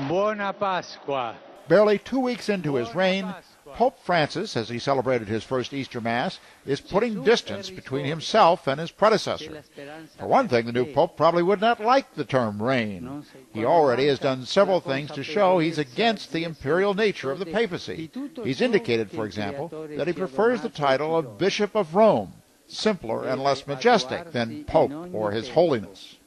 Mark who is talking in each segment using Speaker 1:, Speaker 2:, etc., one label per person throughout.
Speaker 1: Buona Pasqua.
Speaker 2: Barely 2 weeks into his reign, Pope Francis, as he celebrated his first Easter Mass, is putting distance between himself and his predecessor. For one thing, the new Pope probably would not like the term reign. He already has done several things to show he's against the imperial nature of the papacy. He's indicated, for example, that he prefers the title of Bishop of Rome, simpler and less majestic than Pope or His Holiness.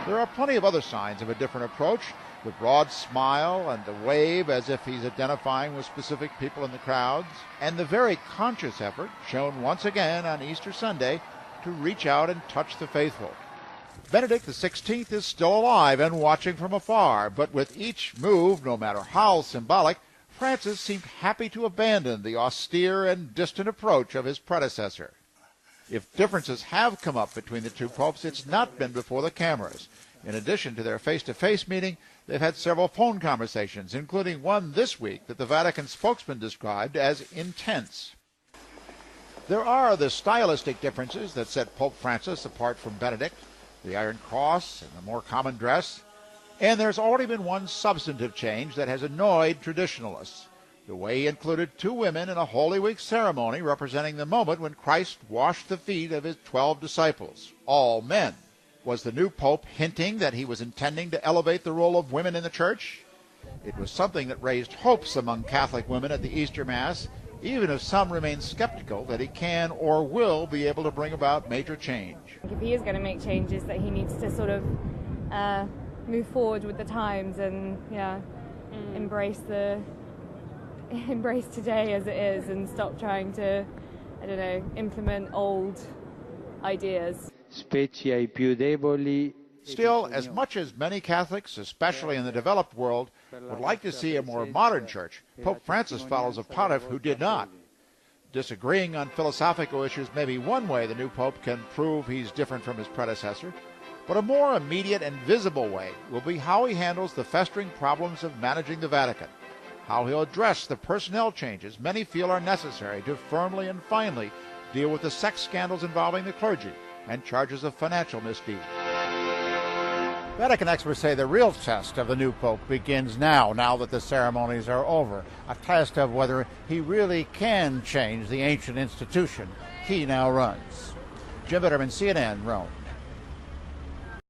Speaker 2: There are plenty of other signs of a different approach, the broad smile and the wave as if he's identifying with specific people in the crowds, and the very conscious effort shown once again on Easter Sunday to reach out and touch the faithful. Benedict XVI is still alive and watching from afar, but with each move, no matter how symbolic, Francis seemed happy to abandon the austere and distant approach of his predecessor. If differences have come up between the two popes, it's not been before the cameras. In addition to their face-to-face meeting, they've had several phone conversations, including one this week that the Vatican spokesman described as intense. There are the stylistic differences that set Pope Francis apart from Benedict, the Iron Cross and the more common dress. And there's already been one substantive change that has annoyed traditionalists, the way he included 2 women in a Holy Week ceremony representing the moment when Christ washed the feet of his 12 disciples, all men. Was the new pope hinting that he was intending to elevate the role of women in the church? It was something that raised hopes among Catholic women at the Easter Mass, even if some remain skeptical that he can or will be able to bring about major change.
Speaker 3: If he is going to make changes, that he needs to sort of move forward with the times and embrace today as it is and stop trying to, implement old ideas.
Speaker 2: Still, as much as many Catholics, especially in the developed world, would like to see a more modern church, Pope Francis follows a pontiff who did not. Disagreeing on philosophical issues may be one way the new pope can prove he's different from his predecessor, but a more immediate and visible way will be how he handles the festering problems of managing the Vatican, how he'll address the personnel changes many feel are necessary to firmly and finally deal with the sex scandals involving the clergy and charges of financial misdeed. Vatican experts say the real test of the new pope begins now that the ceremonies are over, a test of whether he really can change the ancient institution he now runs. Jim Bitterman, CNN, Rome.